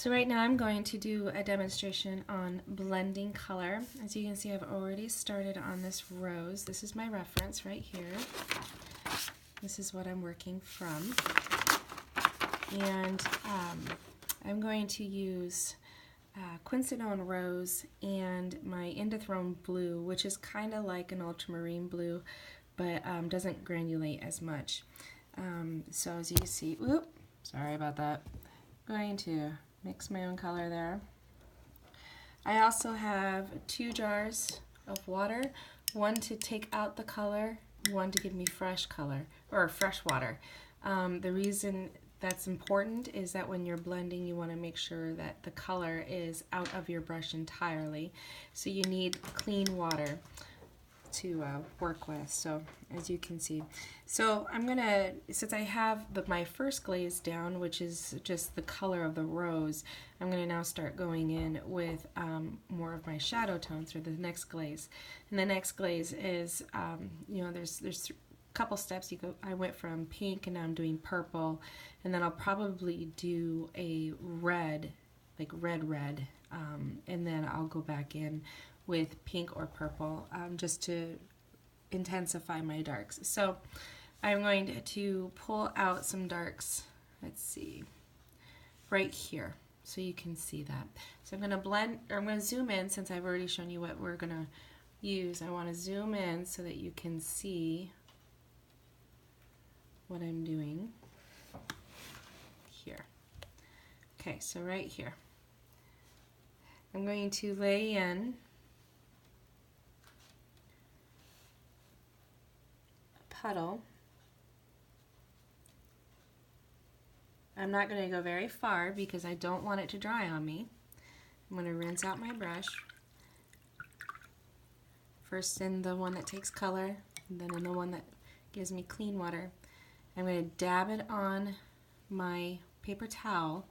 So right now I'm going to do a demonstration on blending color. As you can see, I've already started on this rose. This is my reference right here. This is what I'm working from. And I'm going to use Quinacridone rose and my Indanthrone blue, which is kind of like an ultramarine blue, but doesn't granulate as much. So as you can see, sorry about that. I'm going to mix my own color there. I also have 2 jars of water, one to take out the color, one to give me fresh color, or fresh water. The reason that's important is that when you're blending, you want to make sure that the color is out of your brush entirely. So you need clean water to work with, so as you can see. So I'm gonna, since I have my first glaze down, which is just the color of the rose, I'm gonna now start going in with more of my shadow tones for the next glaze. And the next glaze is, you know, there's a couple steps. I went from pink and now I'm doing purple, and then I'll probably do a red, like red, and then I'll go back in with pink or purple, just to intensify my darks. So I'm going to pull out some darks, let's see, right here, so you can see that. So I'm going to blend, or I'm going to zoom in, since I've already shown you what we're going to use. I want to zoom in so that you can see what I'm doing here. Okay, so right here, I'm going to lay in puddle. I'm not going to go very far because I don't want it to dry on me. I'm going to rinse out my brush. First in the one that takes color, and then in the one that gives me clean water. I'm going to dab it on my paper towel.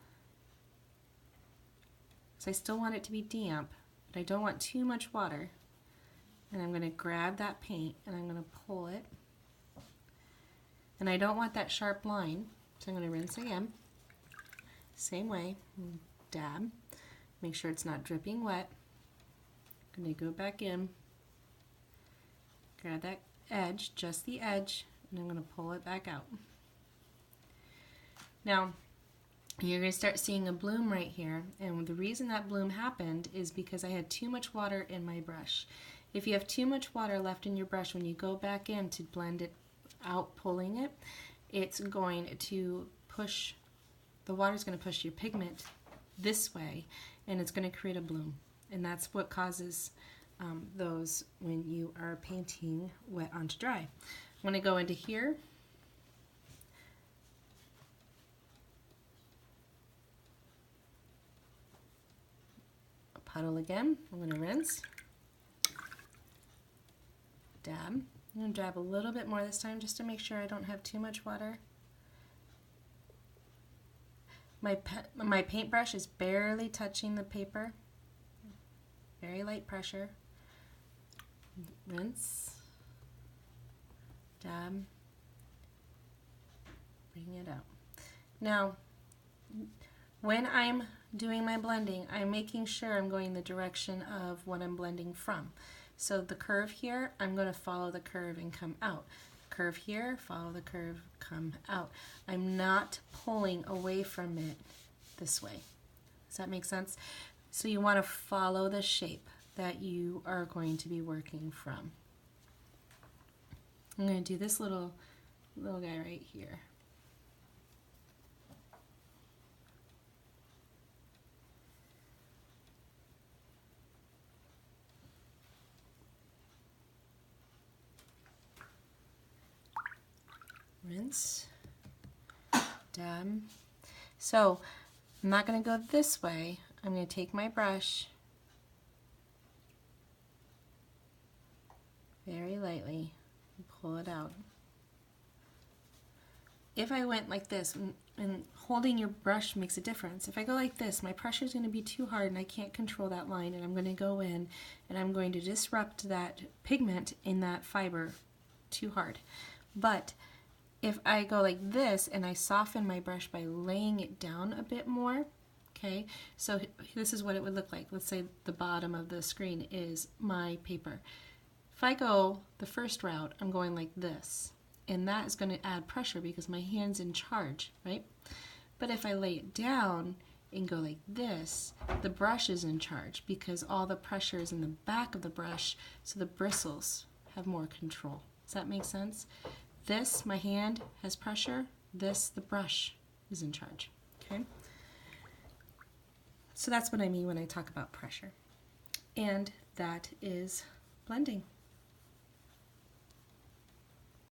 So I still want it to be damp, but I don't want too much water. And I'm going to grab that paint and I'm going to pull it. And I don't want that sharp line, so I'm going to rinse again. Same way, dab. Make sure it's not dripping wet. I'm going to go back in, grab that edge, just the edge, and I'm going to pull it back out. Now, you're going to start seeing a bloom right here, and the reason that bloom happened is because I had too much water in my brush. If you have too much water left in your brush, when you go back in to blend it out, pulling it, it's going to push, the water's going to push your pigment this way, and it's going to create a bloom. And that's what causes those when you are painting wet onto dry. I'm going to go into here. Puddle again. I'm going to rinse. Dab. I'm going to dab a little bit more this time just to make sure I don't have too much water. My paintbrush is barely touching the paper. Very light pressure. Rinse. Dab. Bring it out. Now, when I'm doing my blending, I'm making sure I'm going the direction of what I'm blending from. So the curve here, I'm going to follow the curve and come out. Curve here, follow the curve, come out. I'm not pulling away from it this way. Does that make sense? So you want to follow the shape that you are going to be working from. I'm going to do this little guy right here. Rinse, dab. So I'm not going to go this way. I'm going to take my brush very lightly and pull it out. If I went like this, and holding your brush makes a difference. If I go like this, my pressure is going to be too hard and I can't control that line, and I'm going to go in and I'm going to disrupt that pigment in that fiber too hard. But if I go like this and I soften my brush by laying it down a bit more, Okay, so this is what it would look like. Let's say the bottom of the screen is my paper. If I go the first route, I'm going like this, and that is going to add pressure because my hand's in charge, right? But if I lay it down and go like this, the brush is in charge because all the pressure is in the back of the brush, so the bristles have more control. Does that make sense? This, my hand has pressure. This, the brush is in charge. Okay? So that's what I mean when I talk about pressure. And that is blending.